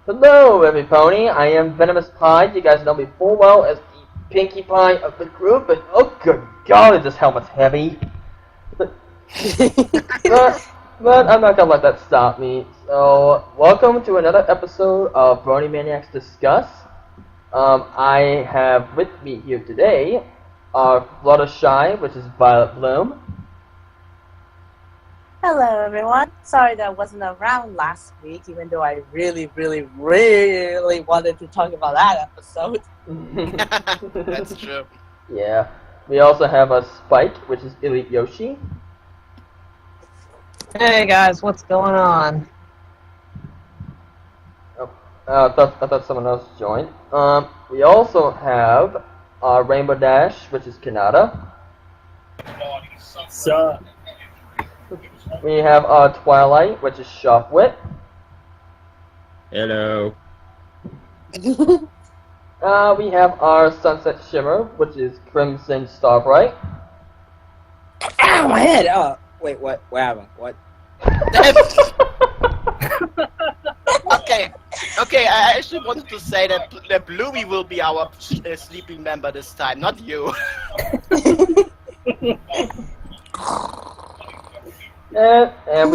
Hello, everybody. I am Venomous Pie. You guys know me full well as the Pinkie Pie of the group, and oh, good golly, this helmet's heavy. But, but I'm not gonna let that stop me. So, welcome to another episode of Bronimaniacs Discuss. I have with me here today Fluttershy, which is Violet Bloom. Hello everyone. Sorry that I wasn't around last week, even though I really wanted to talk about that episode. That's true. Yeah. We also have a Spike, which is Elite Yoshi. Hey guys, what's going on? Oh, I thought someone else joined. We also have Rainbow Dash, which is Kanata. Sup? We have Twilight, which is Shopwit. Hello. We have our Sunset Shimmer, which is Crimson Starbright. Ow, my head! Oh, wait, what happened? What? Okay, I actually wanted to say that Bloomy will be our sleeping member this time, not you. And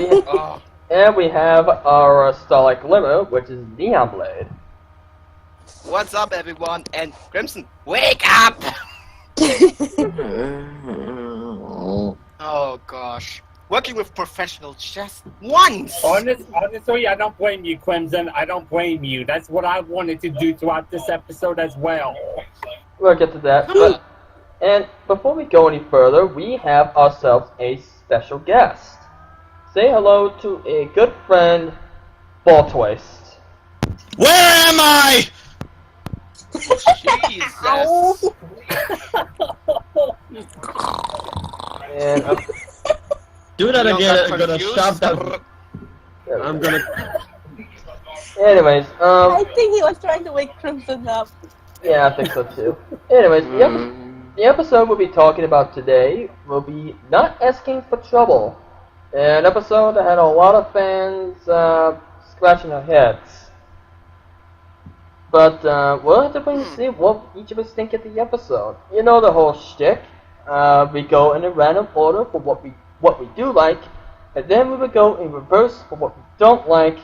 we have our Starlight Glimmer, which is Neon Blade. What's up, everyone? And Crimson, wake up! Oh gosh, working with professionals just once. Honestly, I don't blame you, Crimson. I don't blame you. That's what I wanted to do throughout this episode as well. We'll get to that. And before we go any further, we have ourselves a special guest. Say hello to a good friend, Ball Twist. Where am I? Jesus. And Do that You again. got I'm gonna confused? shove that. I'm gonna. anyways, I think he was trying to wake Crimson up. yeah, I think so too. Anyways, the episode we'll be talking about today will be Not Asking for Trouble. An episode that had a lot of fans scratching their heads. But we'll have to wait and see what each of us think of the episode. You know the whole shtick. We go in a random order for what we do like, and then we will go in reverse for what we don't like,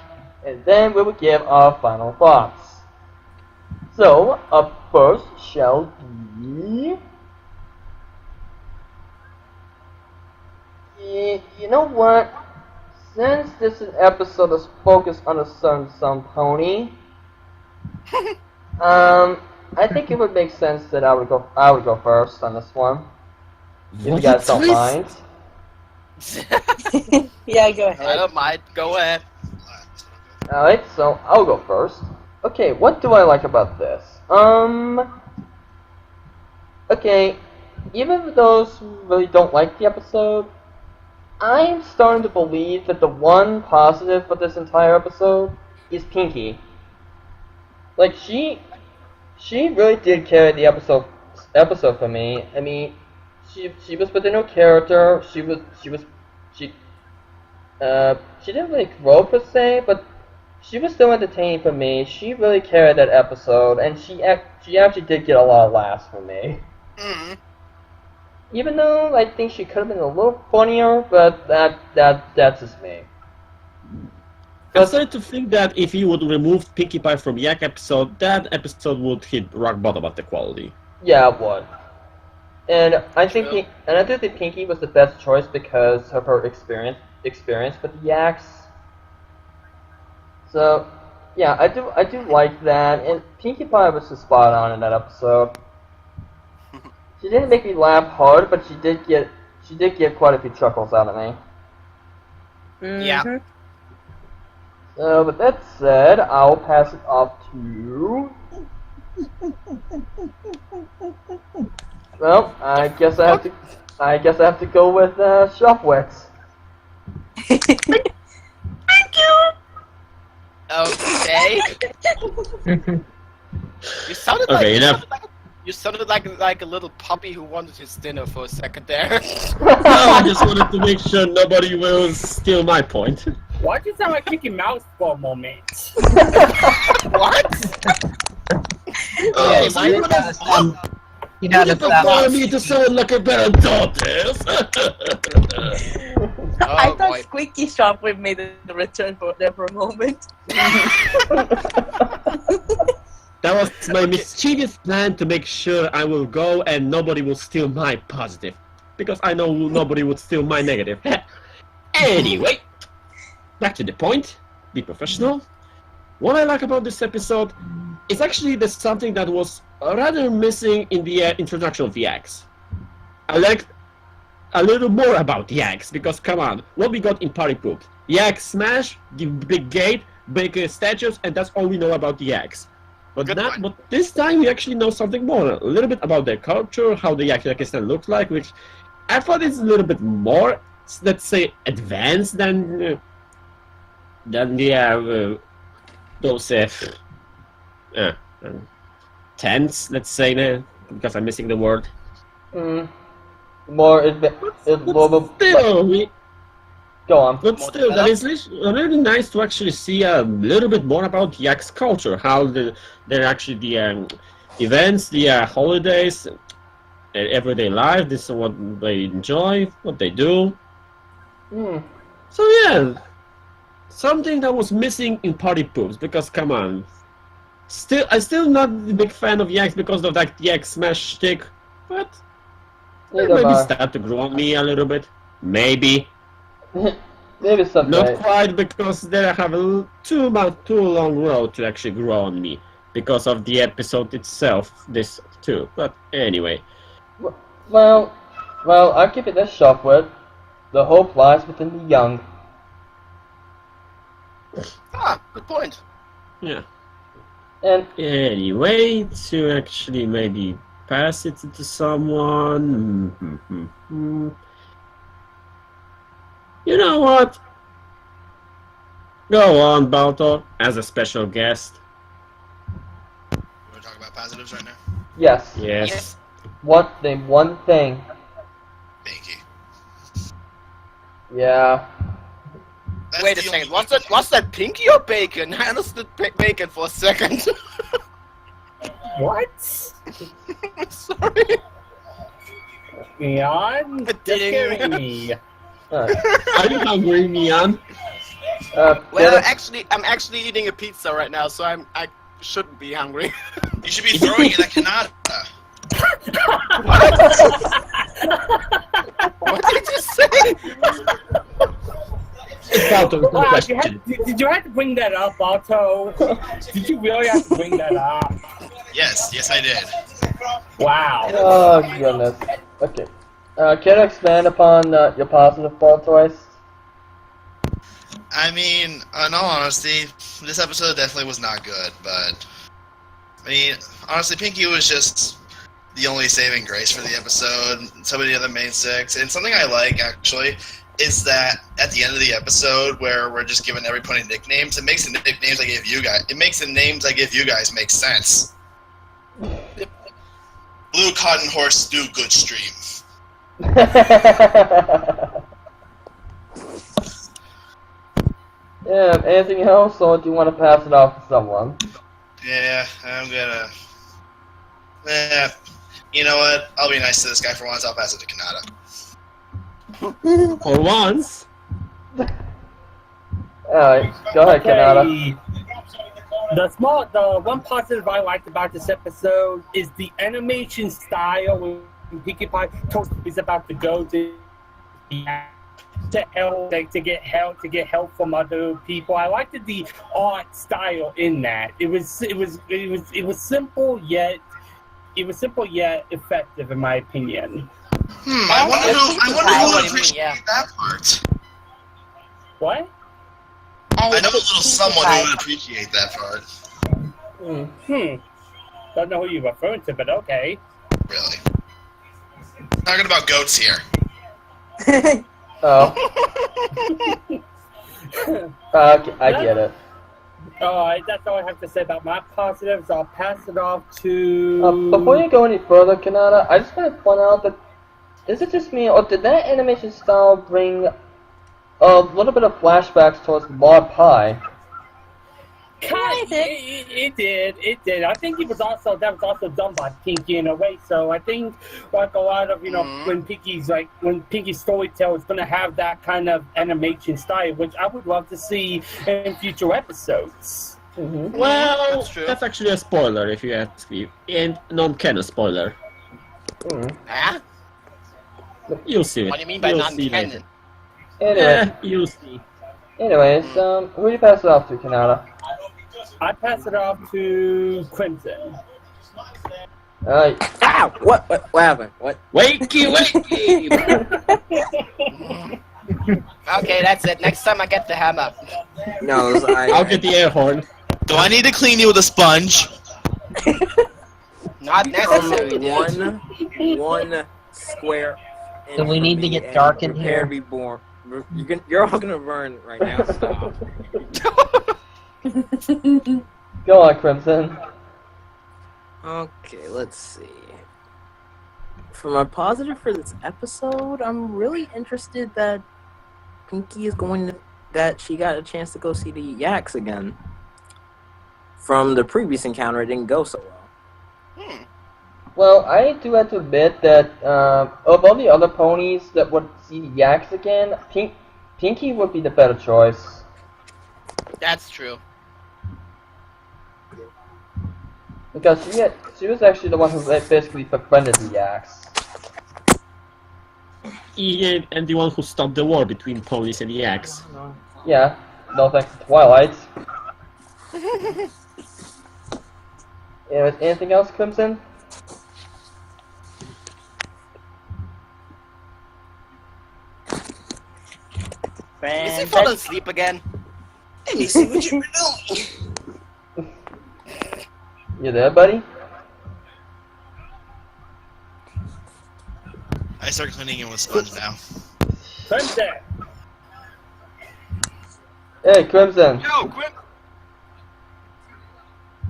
and then we will give our final thoughts. So, up first shall be... You know what? Since this is an episode that's focused on a certain pony, I think it would make sense that I would go first on this one. If you guys don't mind. Yeah, go I ahead. don't mind. Go ahead. Alright, so I'll go first. Okay, what do I like about this? Okay, even for those who really don't like the episode, I'm starting to believe that the one positive for this entire episode is Pinkie. Like, she really did carry the episode for me. I mean, she was within her character. She didn't really grow per se, but she was still entertaining for me. She really carried that episode, and she actually did get a lot of laughs from me. Mm-hmm. Even though I think she could have been a little funnier, but that's just me. I'm starting to think that if you would remove Pinkie Pie from Yak episode, that episode would hit rock bottom at the quality. Yeah, it would. And I think that Pinkie was the best choice because of her experience with the yaks. So, yeah, I do like that, and Pinkie Pie was just spot on in that episode. She didn't make me laugh hard, but she did get quite a few chuckles out of me. Yeah. So, with that said, I'll pass it off to... Well, I guess I have to go with Shopwits. Okay. You sounded You sounded like a little puppy who wanted his dinner for a second there. No, I just wanted to make sure nobody will steal my point. Why'd you sound like Mickey Mouse for a moment? What? Oh, Yeah, so you you're gonna You gotta you stop. prefer me to sound like a better tortoise? I Oh thought boy. Squeaky Shop would made a return for there for a moment. That was my mischievous plan to make sure I will go and nobody will steal my positive. Because I know nobody would steal my negative. Anyway, back to the point. Be professional. What I like about this episode is actually there's something that was rather missing in the introduction of yaks. I liked a little more about yaks because come on, what we got in Party Poop? Yak smash, give big gate, big statues, and that's all we know about the yaks. But Good point. but this time we actually know something more, a little bit about their culture, how the Yakistan looks like, which I thought is a little bit more, let's say, advanced than the those tents, let's say, because I'm missing the word. More Still, Go on. But More still, that developed? is really nice to actually see a little bit more about Yak's culture, how they're actually the events, the holidays, their everyday life. This is what they enjoy, what they do. So yeah, something that was missing in Party Poops. Because come on, I'm still not a big fan of Yaks because of that Yak smash stick, but Neither maybe am I. start to grow on me a little bit. Maybe. Maybe Not someday. quite, because they have a too long road to actually grow on me because of the episode itself. This too, but anyway. Well, I'll keep it this short with. The hope lies within the young. Ah, good point. Yeah. And Anyway, to actually maybe pass it to someone. You know what? Go on, Balto, as a special guest. We're talking about positives right now. yes, Yes. one thing. Binky. Yeah. That's Wait a the second. only Was that Pinky or Bacon? I understood Bacon for a second. What? Sorry. Neon? Just scaring me. Alright. Are you hungry, Mian? Well, Get I'm actually eating a pizza right now, so I shouldn't be hungry. You should be throwing it at Kanata. What did you say? Balto, good Wow, question. did you have to bring that up, Otto? Did you really have to bring that up? Yes, I did. Wow. Oh goodness. Okay. Can you expand upon your positive plot twist? I mean, in all honesty, this episode definitely was not good, but I mean, honestly, Pinky was just the only saving grace for the episode. Some of the other main six, and something I like actually is that at the end of the episode where we're just giving everybody nicknames, it makes the nicknames I give you guys. It makes the names I give you guys make sense. Blue Cotton Horse Stew Good Stream. Yeah, anything else, or do you want to pass it off to someone? Yeah, I'm gonna. You know what? I'll be nice to this guy for once. I'll pass it to Kanata. For once. Alright, go ahead, Kanata. Okay. The one positive I liked about this episode is the animation style when Pinkie Pie is about to go to help, to get help from other people. I liked the art style in that. It was simple yet effective in my opinion. I wonder who would appreciate yeah. that part. What? I know a little someone who would appreciate that part. Don't know who you're referring to, but okay. Really. Talking about goats here. Oh. I get it. Alright, that's all I have to say about my positives. I'll pass it off to... Before you go any further, Kanata, I just want to point out that is it just me, or did that animation style bring a little bit of flashbacks towards Maud Pie. It did. I think that was also done by Pinky in a way. So I think like a lot of when Pinky's storyteller is going to have that kind of animation style, which I would love to see in future episodes. Mm-hmm. Well, That's true. that's actually a spoiler if you ask me, and non-canon spoiler. Huh? You'll see it. What do you mean by You'll see non-canon? later. Anyway, Yeah, you'll see. anyways, who do you pass it off to, Kanata? I pass it off to Crimson. Ow! What happened? What? Wakey, wakey! Okay, that's it. Next time I get the hammer. No, I'll get the air horn. Do I need to clean you with a sponge? Not necessary, dude. one square. Do we need to get dark in here? Be born. You're all gonna burn right now. Stop. Go on, Crimson. Okay, let's see. For my positive for this episode, I'm really interested that Pinky is that she got a chance to go see the Yaks again. From the previous encounter, it didn't go so well. Well, I do have to admit that of all the other ponies that would see the Yaks again, Pinky would be the better choice. That's true. Because she was actually the one who basically befriended the Yaks. Yeah, and the one who stopped the war between ponies and yaks. Yeah, no thanks to Twilight. Anything else, Crimson? Is he falling asleep again? Let me see what you're doing. You there, buddy? I start cleaning you with sponge now. Crimson. Hey, Crimson. Yo, Grim.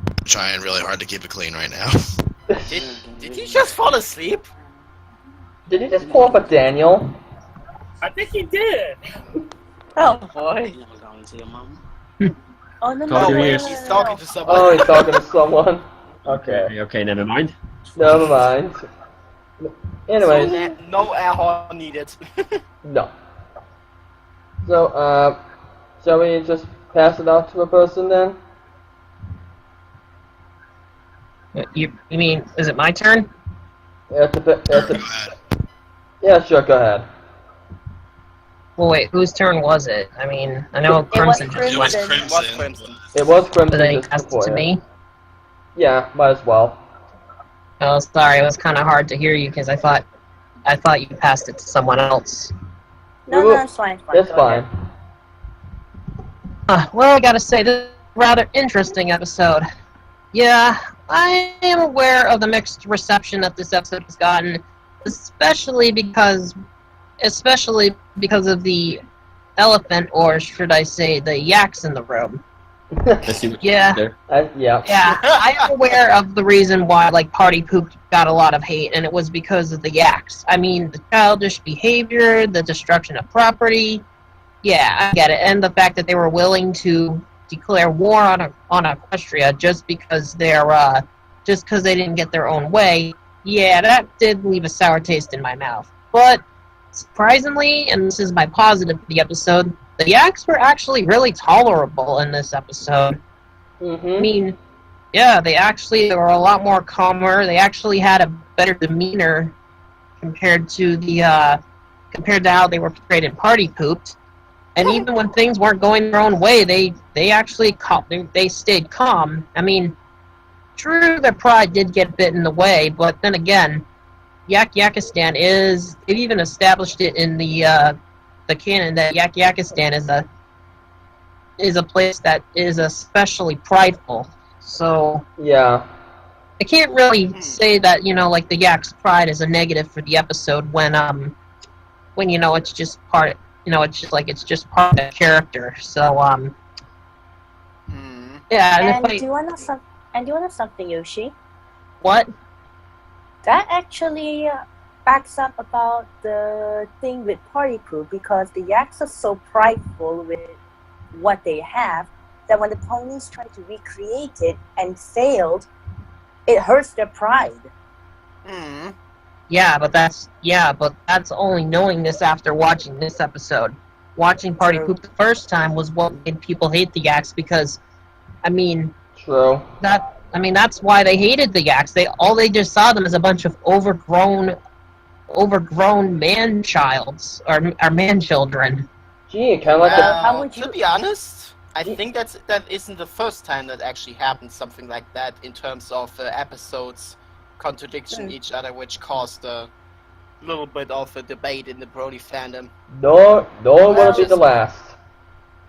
I'm trying really hard to keep it clean right now. Did he just fall asleep? Did you just pull up a Daniel? I think he did. Oh boy. Oh no, Cover your no, ears. He's talking to someone. Oh, he's talking to someone. Okay, Okay, never mind. never mind. Anyways, No air horn needed. no. So, shall we just pass it off to a person then? You mean, is it my turn? Yeah, yeah, sure, go ahead. Well, wait, whose turn was it? I mean, I know It was Crimson just It was went, Crimson. What Crimson. Crimson? It was Crimson but then he just passed it before to you. me. Yeah, might as well. Oh, sorry, it was kind of hard to hear you because I thought you passed it to someone else. No, it's fine. It's Go fine. ahead. Well, I gotta say, this is a rather interesting episode. Yeah, I am aware of the mixed reception that this episode has gotten, especially because of the elephant, or should I say, the yaks in the room. I see what you Yeah. did there. Yeah. Yeah, I am aware of the reason why, like, Party Poop got a lot of hate, and it was because of the yaks. I mean, the childish behavior, the destruction of property. Yeah, I get it, and the fact that they were willing to declare war on Equestria just because they didn't get their own way. Yeah, that did leave a sour taste in my mouth. But surprisingly, and this is my positive for the episode, the yaks were actually really tolerable in this episode. I Mm-hmm. mean, yeah, they were a lot more calmer. They actually had a better demeanor compared to how they were portrayed in Party Pooped. And even when things weren't going their own way, they actually they stayed calm. I mean, true, their pride did get a bit in the way, but then again, Yakistan they've even established it in the canon that Yakistan is a place that is especially prideful. So Yeah. I can't really say that, like the Yak's pride is a negative for the episode when it's just part it's just part of the character. So yeah, And if do you wanna something, Yoshi? what? That actually backs up about the thing with party poop because the yaks are so prideful with what they have that when the ponies try to recreate it and failed, it hurts their pride. Hmm. Yeah, but that's only knowing this after watching this episode. Watching Party True. Poop the first time was what made people hate the yaks because, I mean, True. that's why they hated the yaks. They just saw them as a bunch of overgrown man-childs or man-children. Gee, kind of like Well, the... how would To you- be honest, I think that isn't the first time that actually happened something like that in terms of episodes contradiction each other, which caused a little bit of a debate in the Brony fandom. Nor will it be the last.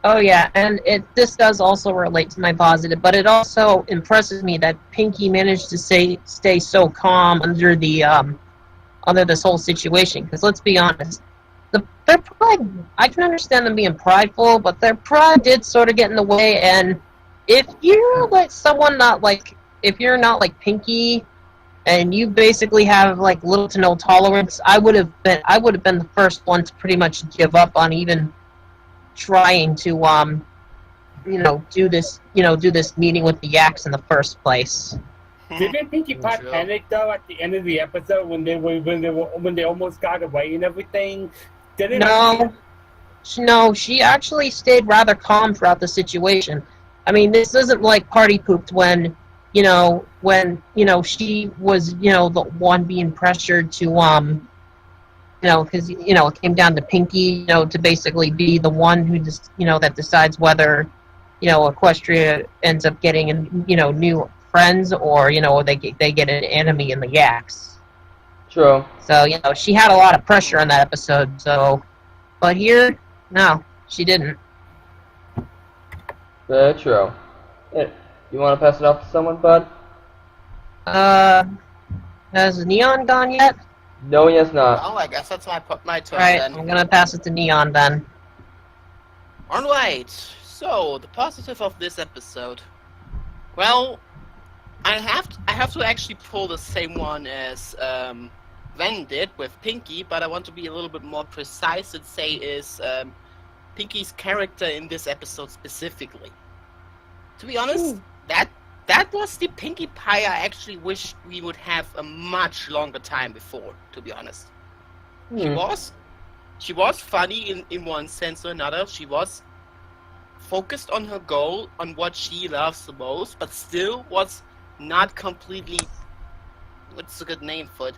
Oh yeah, and this does also relate to my positive, but it also impresses me that Pinky managed to stay so calm under this whole situation. Because let's be honest, their pride, I can understand them being prideful, but their pride did sort of get in the way. And if you're if you're not like Pinky, and you basically have like little to no tolerance, I would have been the first one to pretty much give up on even trying to do this meeting with the yaks in the first place. Didn't Pinkie Pie True. panic though at the end of the episode when they almost got away and everything? No, she actually stayed rather calm throughout the situation. I mean, this isn't like Party Pooped when she was the one being pressured to because it came down to Pinky to basically be the one who just that decides whether Equestria ends up getting new friends or they get an enemy in the yaks. True. So she had a lot of pressure on that episode. So, but here, no, she didn't. Very true. Yeah. You want to pass it off to someone, bud? Has Neon gone yet? No, he has not. Well, I guess that's my turn Right, then. I'm gonna pass it to Neon then. Alright, so the positive of this episode. Well, I have to actually pull the same one as Ven did with Pinky, but I want to be a little bit more precise and say is Pinky's character in this episode specifically. To be honest, that was the Pinkie Pie I actually wish we would have a much longer time before, to be honest. She was funny in one sense or another. She was focused on her goal, on what she loves the most, but still was not completely, what's a good name for it,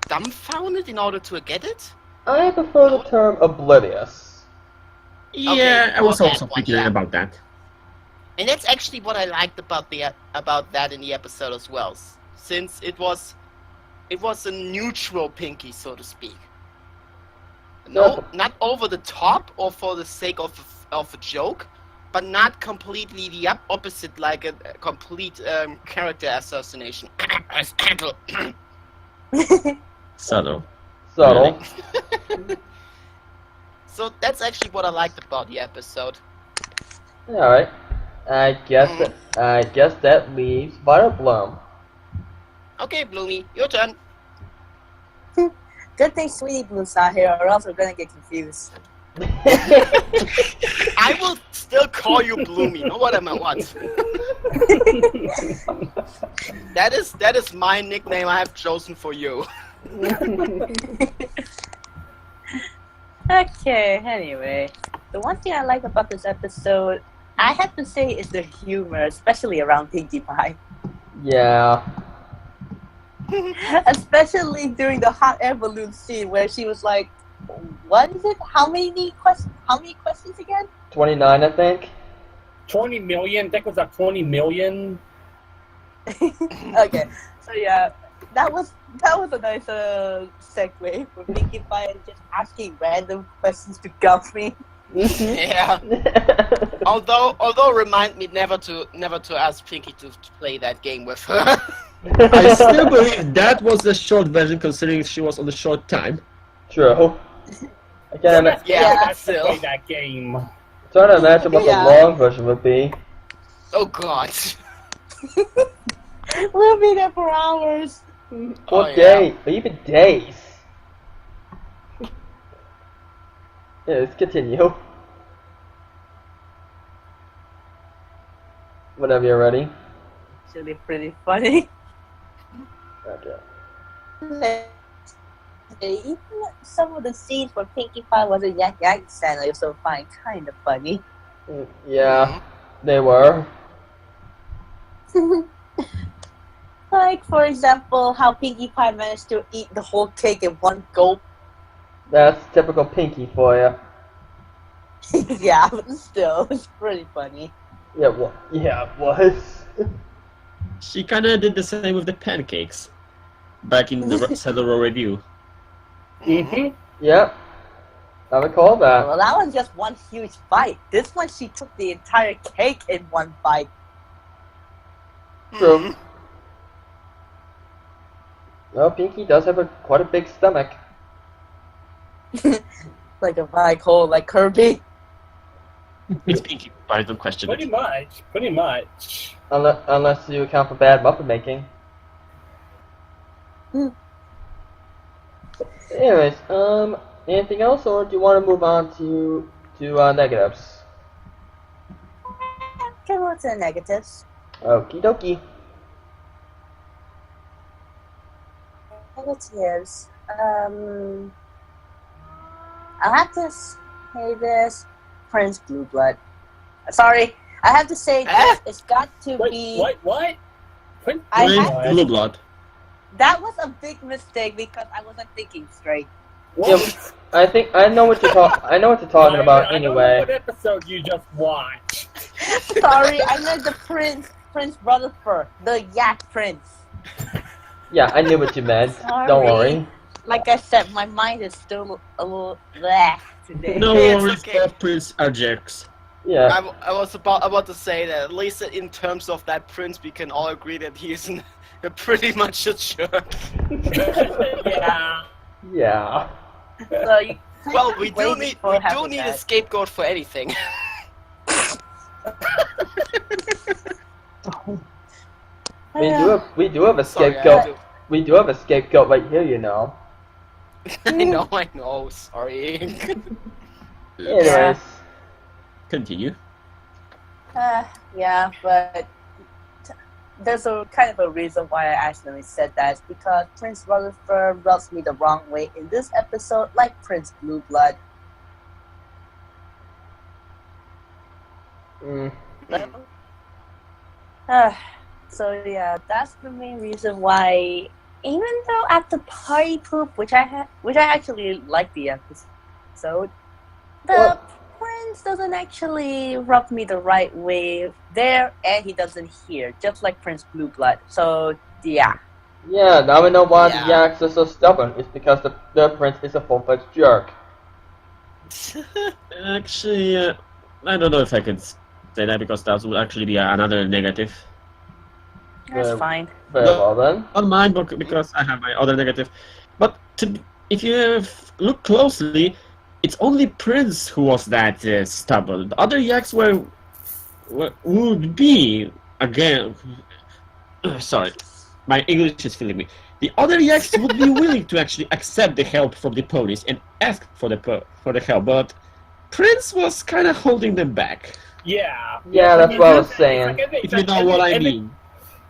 dumbfounded in order to get it? I prefer the term oblivious. Yeah, I was well, also that one, thinking yeah. about that. And that's actually what I liked about that in the episode as well, since it was a neutral Pinky, so to speak. No, not over the top or for the sake of a joke, but not completely the opposite, like a complete character assassination. Subtle. Subtle. So that's actually what I liked about the episode. Alright. I guess that leaves Butter Bloom. Okay, Bloomy, your turn. Good thing Sweetie Blue's not here, or else we're gonna get confused. I will still call you Bloomy, no matter what. That is my nickname I have chosen for you. Okay, anyway. The one thing I like about this episode, I have to say, is the humor, especially around Pinkie Pie. Yeah. Especially during the hot air balloon scene where she was like, what is it? How many questions again? 29, I think. 20 million? I think it was like 20 million. Okay, so yeah, that was a nice segue for Pinkie Pie just asking random questions to Guthrie. Yeah. Although remind me never to ask Pinky to play that game with her. I still believe that was the short version, considering she was on the short time. True. I can't imagine. Yeah, That's to still. play that game. Trying to imagine what Yeah. the long version would be. Oh god. We'll be there for hours. Or yeah. day, or even days. Yeah, let's continue. Whenever you're ready. Actually, pretty funny. Okay. Even some of the scenes where Pinkie Pie was a yak and I also find kind of funny. Yeah, they were. Like, for example, how Pinkie Pie managed to eat the whole cake in one gulp. That's typical Pinky for you. Yeah, but still, it's pretty funny. Yeah, it was. She kind of did the same with the pancakes back in the Celeral review. Mm-hmm. Yep. I recall that. Well, that was just one huge bite. This one, she took the entire cake in one bite. True. Well, Pinky does have quite a big stomach. Like a black hole, like Kirby. It's Pinkie Pie, don't question Pretty it. much. Pretty much. Unless you account for bad muffin making. Anyways, anything else, or do you want to move on to negatives? Okay, what's the negatives? Okie dokie. Negatives. I'll have to say this. Prince Blue Blood. Sorry, I have to say this. It's got to be. What? Prince I Prince have- Blue Blood. That was a big mistake because I wasn't thinking straight. What? I think I know what you're talking about I don't know anyway. what episode you just watched. Sorry, I meant the Prince Rutherford, the Yak Prince. Yeah, I knew what you meant. Sorry. Don't worry. Like I said, my mind is still a little bleh today. No It's worries, okay. both Prince are jerks. Yeah. I was about to say that at least in terms of that prince, we can all agree that he is pretty much a jerk. Yeah. Yeah. So you Well, we Wait do need for having a that. scapegoat for anything. We do have a Sorry, scapegoat. We do have a scapegoat right here, you know. I know. Sorry. Anyways. Continue. Yeah, but there's a kind of a reason why I accidentally said that. It's because Prince Rutherford rubs me the wrong way in this episode, like Prince Blue Blood. So yeah, that's the main reason why. Even though at the party poop, which I actually like the episode, the prince doesn't actually rub me the right way there, and he doesn't here, just like Prince Blue Blood. So yeah. Yeah, now we know why the Yeah. yaks are so stubborn. It's because the prince is a full-fledged jerk. Actually, I don't know if I can say that because that would actually be another negative. That's Yeah. fine. Very well then. Not mine, but because I have my other negative. But if you look closely, it's only Prince who was that stubborn. The other yaks would be again. Sorry, my English is failing me. The other yaks would be willing to actually accept the help from the ponies and ask for the help, but Prince was kind of holding them back. Yeah. Yeah, that's what I was saying. If you know what I mean.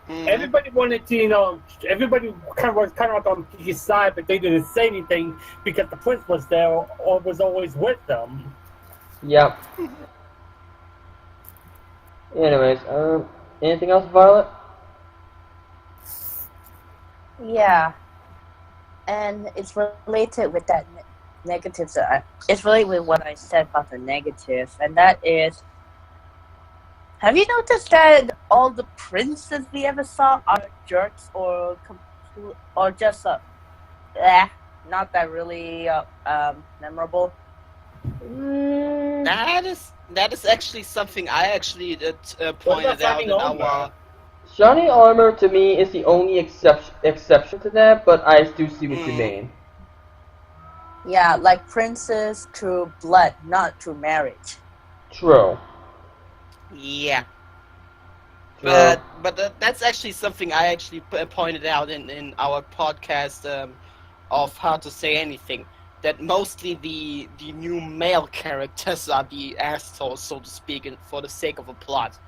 Everybody wanted to, everybody kind of was on Pinky's side, but they didn't say anything because the prince was there or was always with them. Yep. Anyways, anything else, Violet? Yeah, and it's related with that negatives. It's related with what I said about the negatives, and that is. Have you noticed that all the princes we ever saw are jerks or just not that really memorable? That is actually something I actually pointed out in our. Johnny Armor to me is the only exception to that, but I do see what you mean. Yeah, like princes through blood, not through marriage. True. Yeah. True. But But that's actually something I actually pointed out in our podcast of How to Say Anything. That mostly the new male characters are the assholes, so to speak, for the sake of a plot.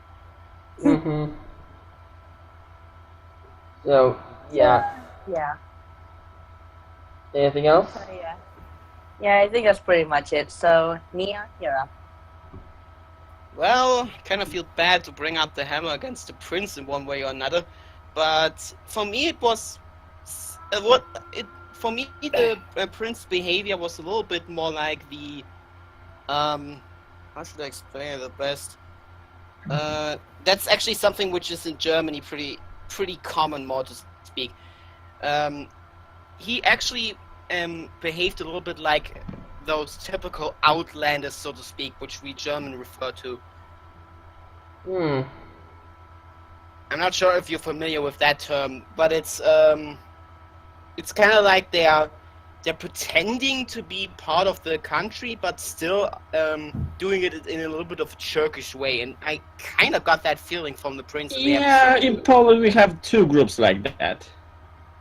Mm-hmm. So, yeah. Yeah. Anything else? So, yeah. Yeah, I think that's pretty much it. So, Nia, you're up. Well, kind of feel bad to bring out the hammer against the prince in one way or another, but for me it was for me the prince's behavior was a little bit more like the how should I explain it the best? That's actually something which is in Germany pretty common, more to speak. He actually behaved a little bit like those typical outlanders, so to speak, which we German refer to. I'm not sure if you're familiar with that term, but it's kind of like they're pretending to be part of the country, but still doing it in a little bit of a Turkish way, and I kind of got that feeling from the prince. Yeah, in Poland we have two groups like that.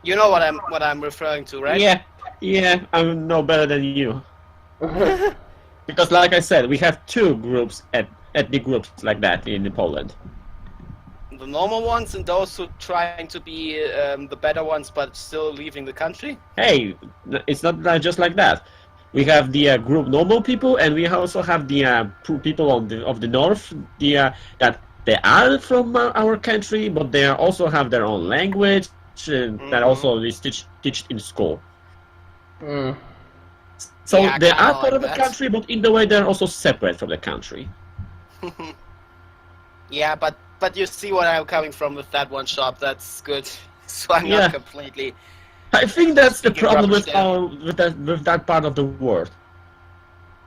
You know what I'm referring to, right? Yeah, I'm no better than you. Because, like I said, we have two groups, ethnic groups like that in Poland. The normal ones and those who trying to be the better ones, but still leaving the country. Hey, it's not just like that. We have the group normal people, and we also have the people of the north. That they are from our country, but they also have their own language, that also is taught in school. So Yeah, they kinda are like part of the that. country, but in the way they're also separate from the country. Yeah, but you see what I'm coming from with that one shot. That's good. So I'm Yeah. not completely. I think that's the Speaking problem rubbish with that part of the world.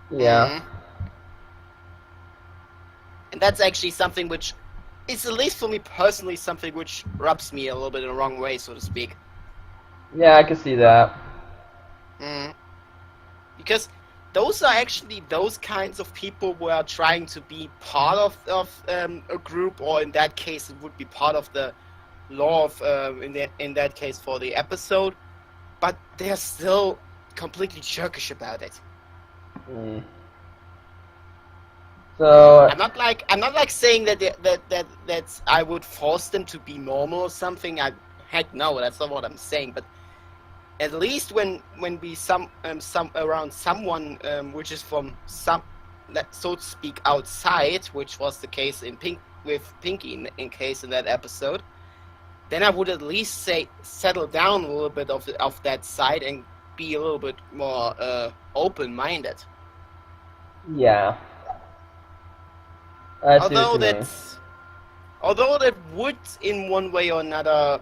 Yeah. Mhm. And that's actually something which is, at least for me personally, something which rubs me a little bit in the wrong way, so to speak. Yeah, I can see that. Because those are actually those kinds of people who are trying to be part of a group, or in that case, it would be part of the law of in that case for the episode, but they're still completely jerkish about it. So, I'm not like saying that I would force them to be normal or something. Heck no, that's not what I'm saying. But at least when we some around someone which is from some, so to speak, outside, which was the case with Pinky in case in that episode, then I would at least say settle down a little bit of that side and be a little bit more open-minded. yeah. I see what you mean. Although that would, in one way or another,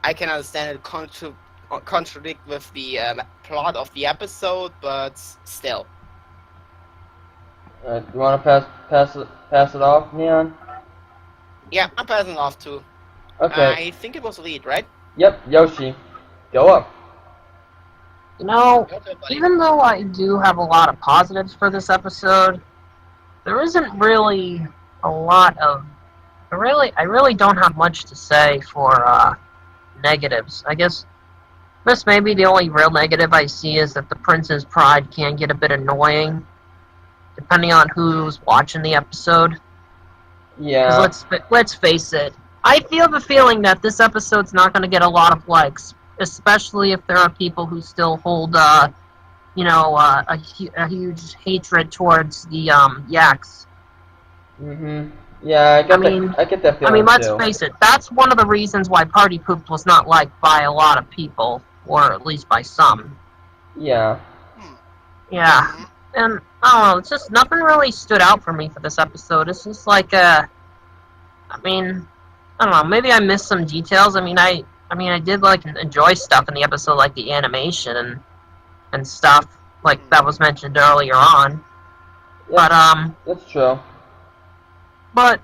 I can understand it contradict with the plot of the episode, but still. You want to pass it off, Neon? Yeah, I'm passing off too. Okay. I think it was Lead, right? Yep, Yoshi. Go up. You know, Go to it, buddy. even though I do have a lot of positives for this episode, there isn't really a lot of. I really don't have much to say for negatives. I guess maybe the only real negative I see is that the prince's pride can get a bit annoying, depending on who's watching the episode. Yeah. 'Cause let's face it, I feel the feeling that this episode's not going to get a lot of likes, especially if there are people who still hold, a huge hatred towards the yaks. Yeah, I get that I feeling mean, let's too. face it, that's one of the reasons why Party Pooped was not liked by a lot of people, or at least by some. Yeah. Yeah, and I don't know, it's just nothing really stood out for me for this episode. It's just like, I don't know, maybe I missed some details. I did like enjoy stuff in the episode, like the animation and stuff like that was mentioned earlier on. Yep, But that's true. But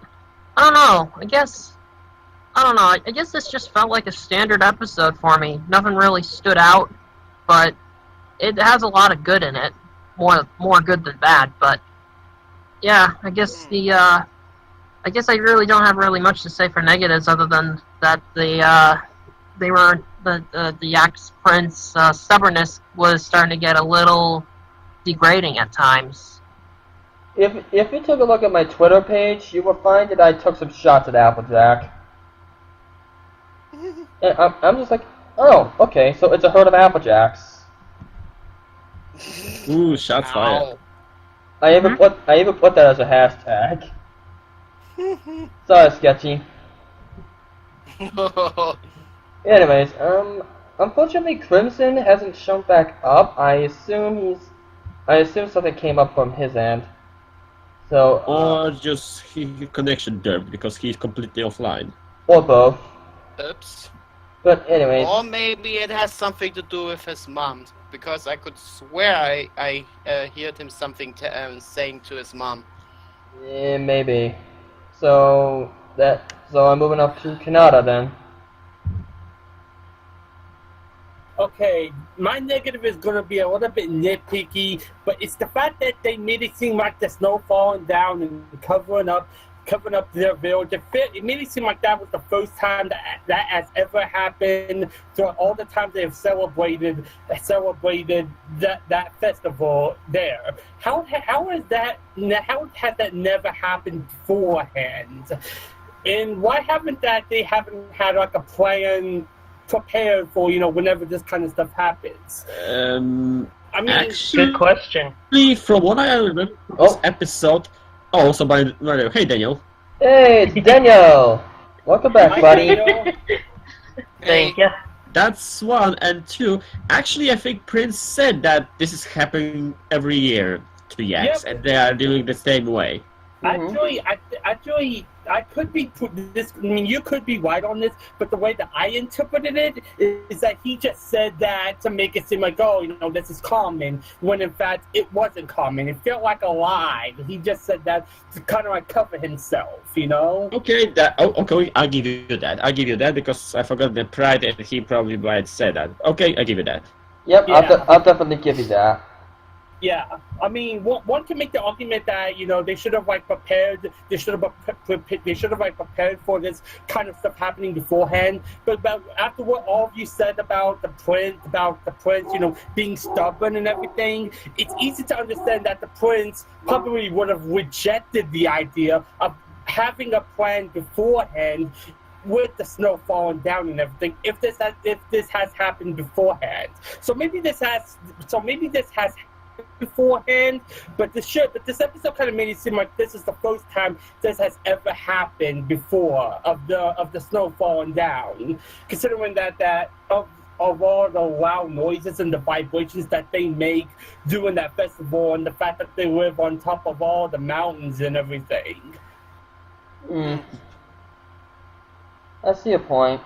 I don't know. I guess this just felt like a standard episode for me. Nothing really stood out, but it has a lot of good in it. More good than bad. But yeah, I guess the I guess I really don't have really much to say for negatives other than that the Yaks Prince stubbornness was starting to get a little degrading at times. If you took a look at my Twitter page, you will find that I took some shots at Applejack. And I'm just like, oh, okay, so it's a herd of Applejacks. Ooh, shots fired. I even put that as a hashtag. Sorry, Sketchy. Anyways, unfortunately Crimson hasn't shown back up. I assume something came up from his end. So Or just his connection derped because he's completely offline. or both. Oops. But anyways, Or maybe it has something to do with his mom, because I could swear I heard him something saying to his mom. yeah, maybe. So I'm moving up to Canada then. Okay, my negative is going to be a little bit nitpicky, but it's the fact that they made it seem like the snow falling down and covering up their village. It made it seem like that was the first time that has ever happened throughout all the times they have celebrated that festival there. How has that never happened beforehand? And why haven't they haven't had like a plan prepared for, whenever this kind of stuff happens? I mean, Actually, Good question. from what I remember from this episode. Oh, also by the way, hey Daniel. Hey, it's Daniel. Welcome back, buddy. Thank you. That's one, and two. Actually, I think Prince said that this is happening every year to the Yaks, Yep. and they are doing the same way. Actually, I could be this. I mean, you could be right on this, but the way that I interpreted it is that he just said that to make it seem like, oh, this is common, when in fact it wasn't common. It felt like a lie. He just said that to kind of like cover himself, Okay, okay, I'll give you that because I forgot the pride, and he probably might say that. Okay, I give you that. Yep, Yeah. I'll definitely give you that. Yeah, I mean, one can make the argument that they should have prepared. They should have prepared for this kind of stuff happening beforehand. But after what all of you said about the prince, being stubborn and everything, it's easy to understand that the prince probably would have rejected the idea of having a plan beforehand with the snow falling down and everything, if this has happened beforehand. So maybe this has beforehand, but this episode kind of made it seem like this is the first time this has ever happened before of the snow falling down. Considering that of all the loud noises and the vibrations that they make during that festival, and the fact that they live on top of all the mountains and everything. I see a point.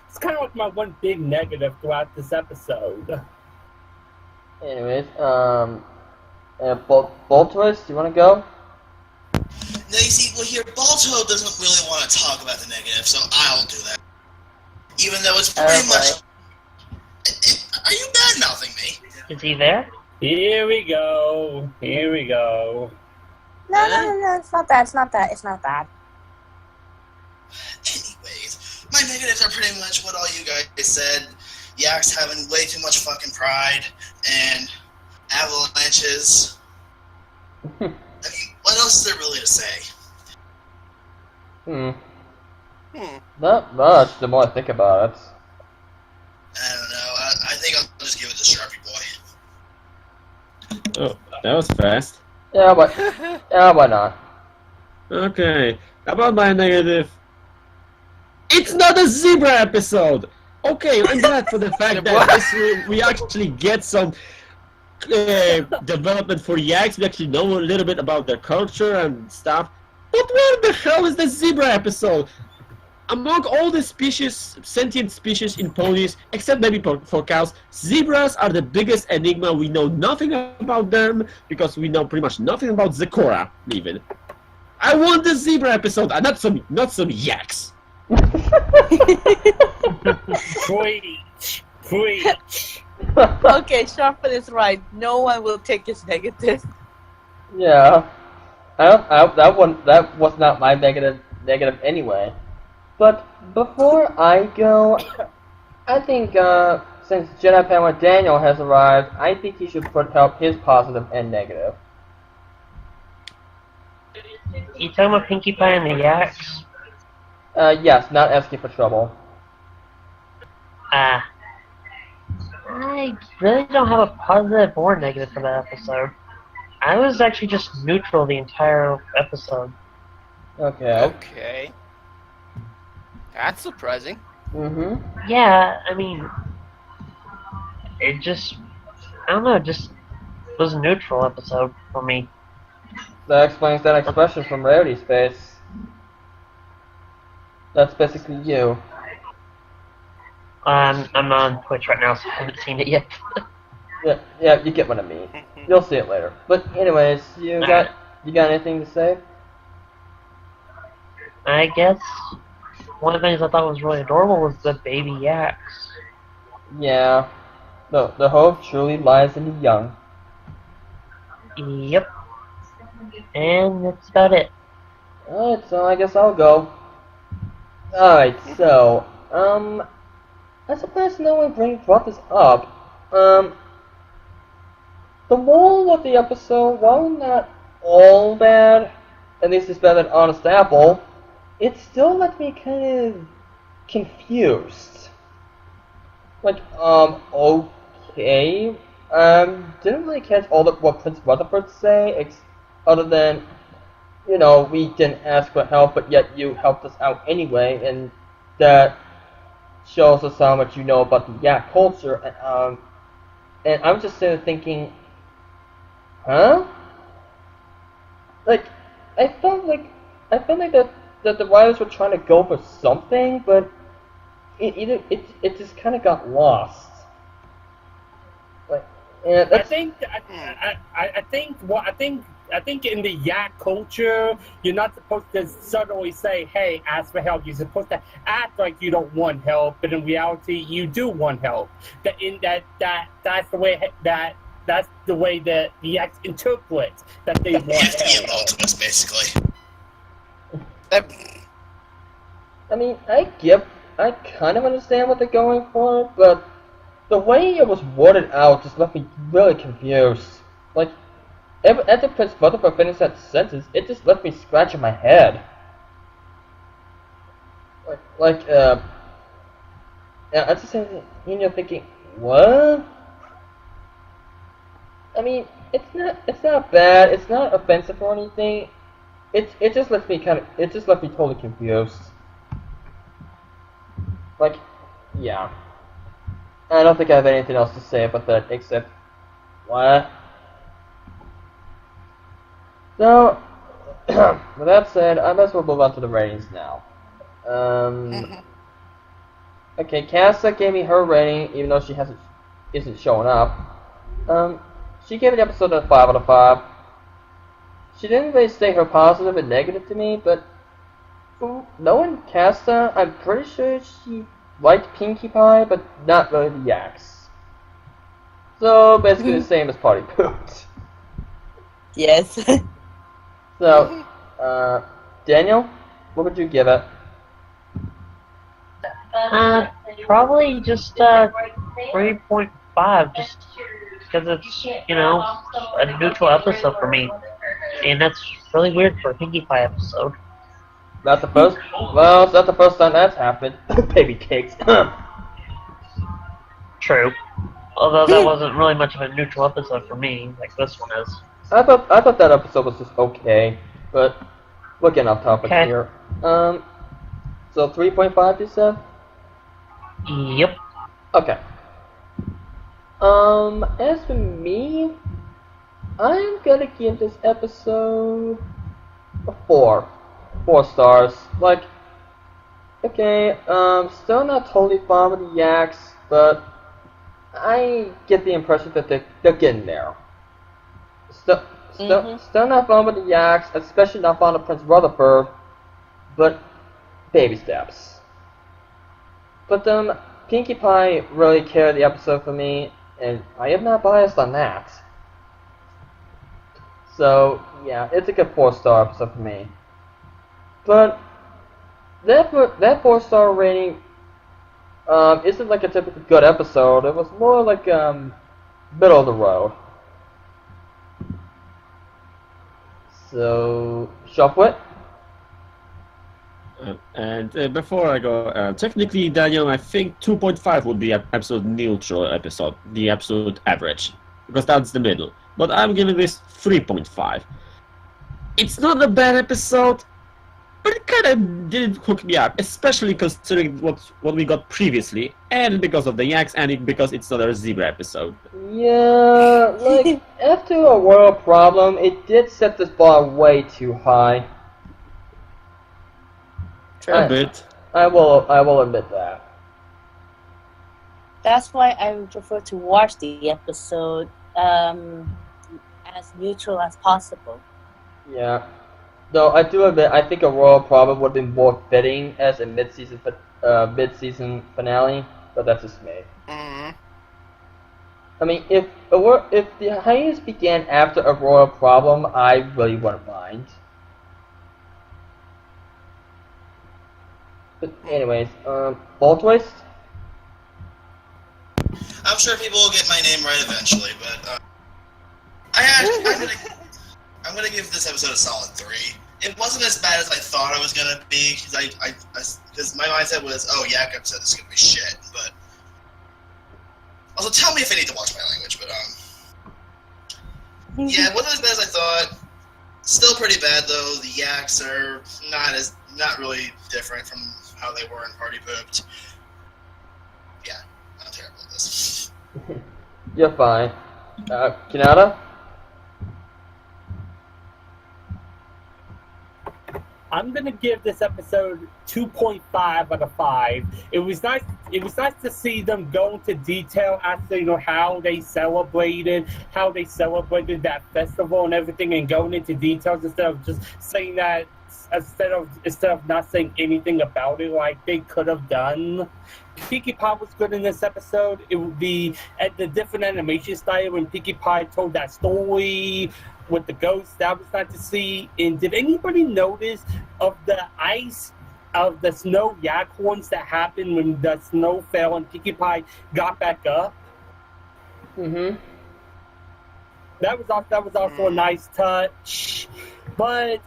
It's kind of like my one big negative throughout this episode. Anyways, Boltwist, do you want to go? No, you see, well here, Balto doesn't really want to talk about the negative, so I'll do that. Even though it's pretty much... Are you bad-mouthing me? Is he there? Here we go. No, it's not that. Anyways, my negatives are pretty much what all you guys said. Yaks having way too much fucking pride, and avalanches. I mean, what else is there really to say? Not much, the more I think about it. I don't know. I think I'll just give it to Sharpie Boy. Oh, that was fast. Yeah, why not? Okay, about my negative. It's not a zebra episode! Okay, I'm glad for the fact that we actually get some development for Yaks. We actually know a little bit about their culture and stuff. But where the hell is the zebra episode? Among all the sentient species in ponies, except maybe for cows, zebras are the biggest enigma. We know nothing about them because we know pretty much nothing about Zecora, even. I want the zebra episode, and not some yaks. Preach. Okay, Sharpen is right. No one will take his negative. Yeah. That was not my negative anyway. But before I go, I think since Jedi Padawan Daniel has arrived, I think he should help his positive and negative. You talking about Pinkie Pie and the Yaks? Yes, not asking for trouble. I really don't have a positive or negative for that episode. I was actually just neutral the entire episode. Okay. Okay. That's surprising. Mm-hmm. Yeah, I mean, it just, I don't know, just was a neutral episode for me. That explains that expression from Rarity's face. That's basically you. I'm on Twitch right now, so I haven't seen it yet. Yeah, you get what I mean. You'll see it later. But anyways, you got anything to say? I guess one of the things I thought was really adorable was the baby yaks. Yeah. The hope truly lies in the young. Yep. And that's about it. Alright, so I guess I'll go. Alright, so, I'm surprised no one brought this up. The moral of the episode, while not all bad, at least it's better than Honest Apple, it still left me kind of confused. Like, okay. Didn't really catch all of what Prince Rutherford say, other than, you know, we didn't ask for help, but yet you helped us out anyway, and that shows us how much you know about the yak culture, and I'm just sitting there thinking, huh? Like, I felt like that the writers were trying to go for something, but it just kind of got lost. Like, and I think in the yak culture, you're not supposed to suddenly say, "Hey, ask for help." You're supposed to act like you don't want help, but in reality, you do want help. That's the way that's the way that the yaks interpret that they want You have to be help. an Ultimus, basically. I mean, I kind of understand what they're going for, but the way it was worded out just left me really confused. Like, after Prince Rutherford finished that sentence, it just left me scratching my head. And I just sitting here thinking, what? I mean, it's not bad, it's not offensive or anything. It just left me totally confused. Like, yeah. I don't think I have anything else to say about that except, what? So, with that said, I might as well move on to the ratings now. Okay, Casa gave me her rating, even though she isn't showing up. She gave the episode a 5 out of 5. She didn't really say her positive and negative to me, but knowing Casa, I'm pretty sure she liked Pinkie Pie, but not really the yaks. So, basically the same as Party Poops. Yes. So, Daniel, what would you give it? Probably just 3.5, just because it's, you know, a neutral episode for me. And that's really weird for a Pinkie Pie episode. That's the first. Well, it's not the first time that's happened. Baby cakes. True. Although that wasn't really much of a neutral episode for me, like this one is. I thought that episode was just okay, but we're getting off topic here. So 3.5 you said? Yep. Okay. As for me, I'm gonna give this episode a 4. 4 stars. Like, okay, still not totally fine with the yaks, but I get the impression that they're getting there. Still not fun with the yaks, especially not fond of Prince Rutherford, but baby steps. But Pinkie Pie really carried the episode for me, and I am not biased on that. So yeah, it's like a 4-star episode for me. But that 4-star rating isn't like a typical good episode. It was more like middle of the road. So Shopwit. And before I go, technically, Daniel, I think 2.5 would be an absolute neutral episode, the absolute average, because that's the middle. But I'm giving this 3.5. It's not a bad episode, but it kind of didn't hook me up, especially considering what we got previously, and because of the yaks, and because it's not a zebra episode. Yeah, like after a royal problem, it did set this bar way too high. A bit. I will admit that. That's why I would prefer to watch the episode as neutral as possible. Yeah. Though I do admit, I think a royal problem would have been more fitting as a mid-season finale, but that's just me. Mm. I mean, if the hiatus began after a royal problem, I really wouldn't mind. But anyways, ball twist. I'm sure people will get my name right eventually, but I'm gonna give this episode a solid 3. It wasn't as bad as I thought it was gonna be, because my mindset was, oh, yak episode is gonna be shit. But also, tell me if I need to watch my language. But yeah, it wasn't as bad as I thought. Still pretty bad though. The yaks are not really different from how they were in Party Pooped. Yeah, I'm terrible at this. You're fine. Kanata? I'm gonna give this episode 2.5 out of 5. It was nice. It was nice to see them go into detail as to how they celebrated that festival and everything, and going into details instead of just saying that. Instead of not saying anything about it like they could have done. Pinkie Pie was good in this episode. It would be at the different animation style when Pinkie Pie told that story with the ghosts. That was nice to see. And did anybody notice of the snow yak horns that happened when the snow fell and Pinkie Pie got back up? Mm-hmm. That was also a nice touch. But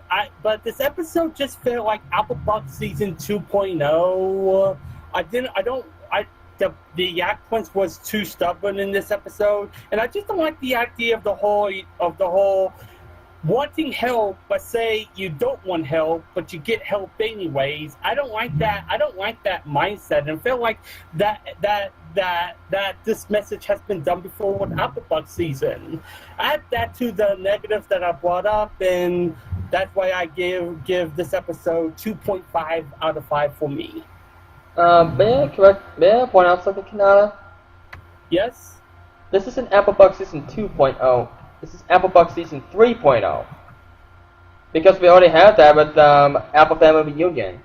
this episode just felt like Applebuck season 2.0. The yak prince was too stubborn in this episode, and I just don't like the idea of the whole wanting help, but say you don't want help, but you get help anyways. I don't like that. I don't like that mindset, and feel like that this message has been done before with Applebuck season. Add that to the negatives that I brought up, and that's why I give this episode 2.5 out of 5 for me. May I point out something, Kanata? Yes? This isn't Applebuck Season 2.0. This is Applebuck Season 3.0. Because we already had that with Apple Family Reunion.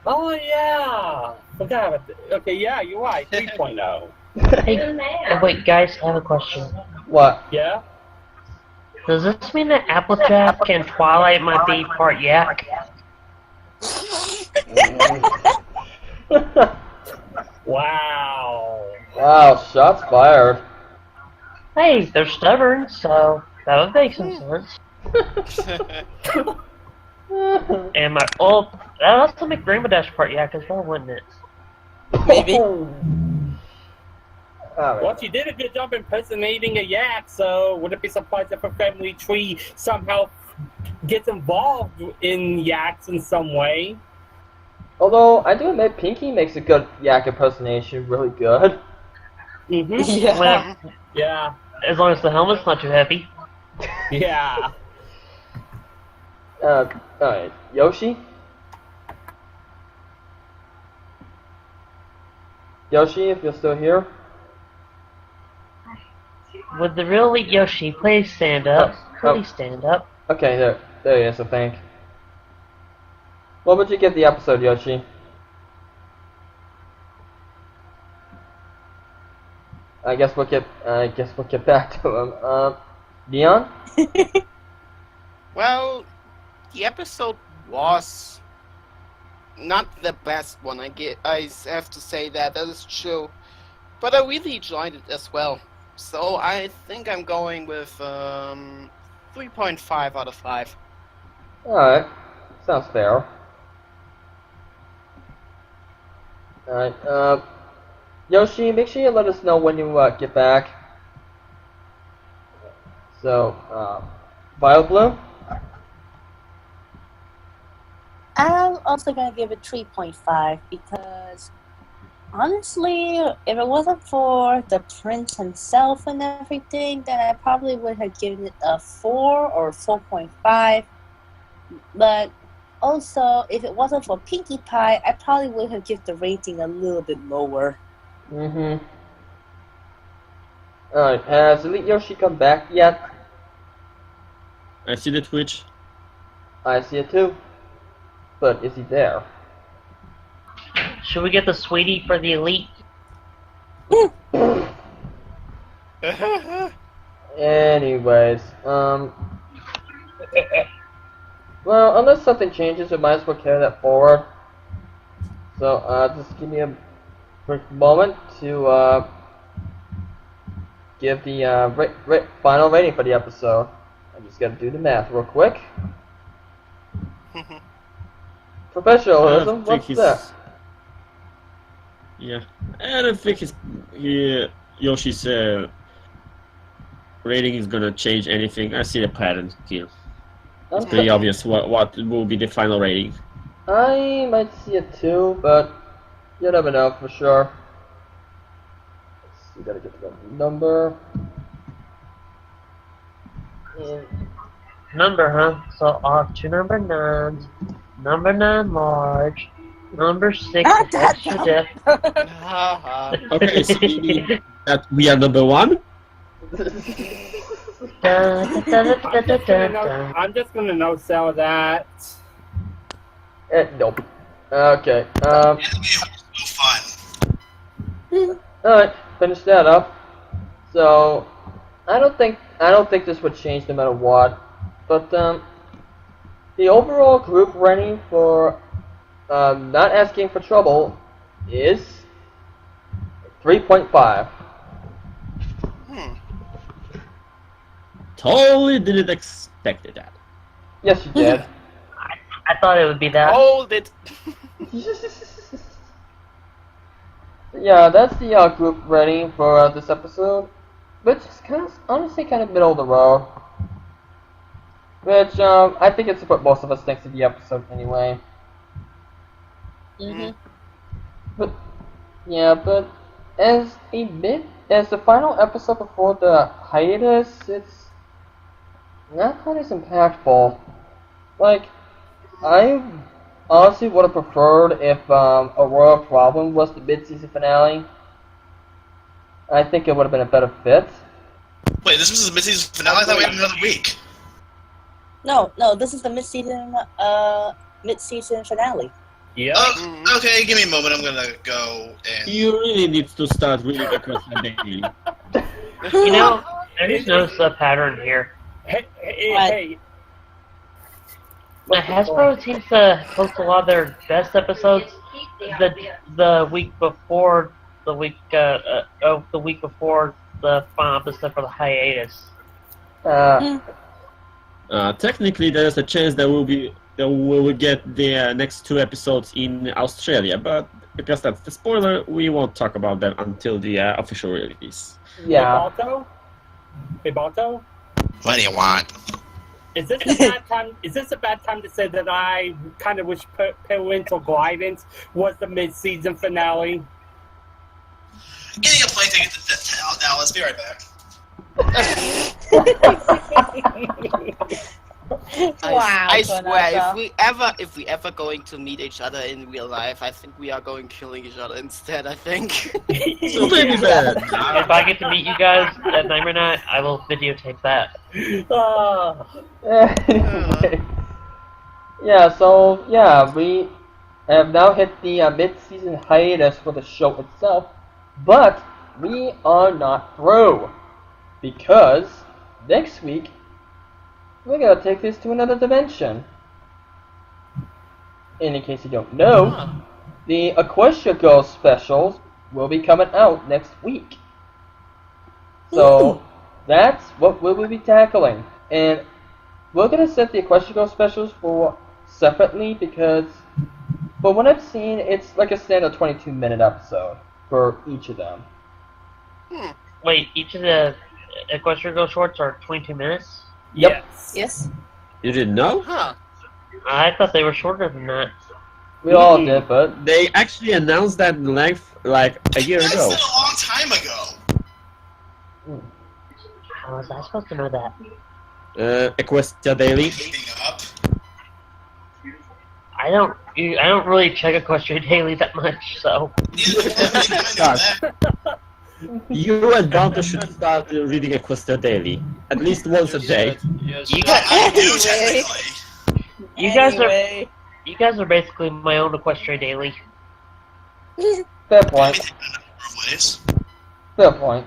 Oh, yeah! Forgot about that. Okay, yeah, you're right. 3.0. Hey, wait, guys, I have a question. What? Yeah? Does this mean that Applejack and Twilight might be part yak? Wow. Wow, shots fired. Hey, they're stubborn, so that would make some sense. And that would also make Rainbow Dash part yak as well, wouldn't it? Maybe. Alright. Well, she did a good job impersonating a yak, so would it be surprised if her family tree somehow gets involved in yaks in some way? Although, I do admit Pinkie makes a good yak impersonation really good. Mm-hmm. Yeah. Well, Yeah. as long as the helmet's not too heavy. Yeah. Alright. Yoshi? Yoshi, if you're still here? Would the real Yoshi please stand up? Please stand up. Okay, there he is, I think. What would you give the episode, Yoshi? I guess we'll get back to him. Dion? Well, the episode was not the best one. I have to say that is true, but I really enjoyed it as well. So I think I'm going with 3.5 out of 5. Alright. Sounds fair. Alright, Yoshi, make sure you let us know when you get back. So, Violet Blue? I'm also gonna give it 3.5 because honestly, if it wasn't for the prince himself and everything, then I probably would have given it a 4 or 4.5. But also, if it wasn't for Pinkie Pie, I probably would have given the rating a little bit lower. Mm-hmm. Alright, has Elite Yoshi come back yet? I see the Twitch. I see it too. But is he there? Should we get the sweetie for the elite? Anyways, well, unless something changes, we might as well carry that forward. So, just give me a quick moment to, give the, final rating for the episode. I just gotta do the math real quick. Professionalism, what's that? Yeah, I don't think Yoshi's rating is gonna change anything. I see the pattern here. It's pretty obvious what will be the final rating. I might see it too, but you never know for sure. We gotta get to the number. And Number, huh? So off to number 9. Number 9 large. Number 6 Not that extra dip. Okay, so you mean that we are number 1? I'm just gonna no sell that. nope. Okay. It'll be fun. Alright, finish that up. So, I don't think this would change no matter what. But the overall group rating for not asking for trouble is 3.5. Totally didn't expect that. Yes, you did. I thought it would be that. Hold it. Yeah, that's the group rating for this episode, which is honestly kind of middle of the road. Which I think it's what most of us think of the episode anyway. Mm-hmm. But as the final episode before the hiatus, it's not quite as impactful. Like, I honestly would have preferred if Aurora Problem was the mid-season finale. I think it would have been a better fit. Wait, this was the mid-season finale? I thought we had another week. No, this is the mid-season finale. Yeah. Oh, okay, give me a moment. I'm gonna go and. You really need to start reading across the daily. You know, I just noticed a pattern here. Hey. Hasbro seems to post a lot of their best episodes the week before the week before the final episode for the hiatus. Technically, there's a chance that we will get the next 2 episodes in Australia, but because that's the spoiler, we won't talk about them until the official release. Yeah. Hey, Balto? What do you want? Is this a bad time? Is this a bad time to say that I kind of wish Parental Guidance was the mid-season finale? Getting a plane ticket to Dallas. Be right back. I swear, if we ever going to meet each other in real life, I think we are going killing each other instead. I think. So maybe that. If I get to meet you guys at Nightmare Night, I will videotape that. Anyway. We have now hit the mid-season hiatus for the show itself, but we are not through, because next week, we're gonna take this to another dimension. And in case you don't know, the Equestria Girls specials will be coming out next week. So that's what we will be tackling. And we're gonna set the Equestria Girls specials for separately because from what I've seen, it's like a standard 22-minute episode for each of them. Wait, each of the Equestria Girl shorts are 22 minutes? Yep. Yes. You didn't know? Huh. I thought they were shorter than that. We all did, but They actually announced that length like a year I ago. said a long time ago. How was I supposed to know that? Equestria Daily. Keeping up. I don't really check Equestria Daily that much, so. Gosh. You and Dante should start reading Equestria Daily. At least once a day. You guys, I do Anyway. technically. you guys are basically my own Equestria Daily. fair point. Maybe in a number of ways. Fair point.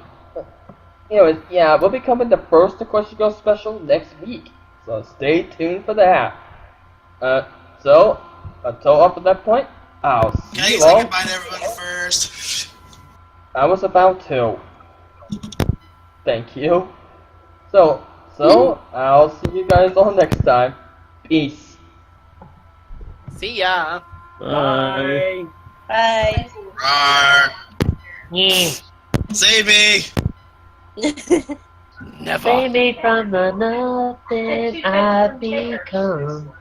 Anyways, yeah, we'll be coming the first Equestria Girls special next week. So stay tuned for that. So, until up at that point, I'll Can see I you say all. goodbye to everyone first? I was about to. Thank you. So, I'll see you guys all next time. Peace. See ya. Bye. Bye. Rawr. Yeah. Save me! Never. Save me from the nothing I've become.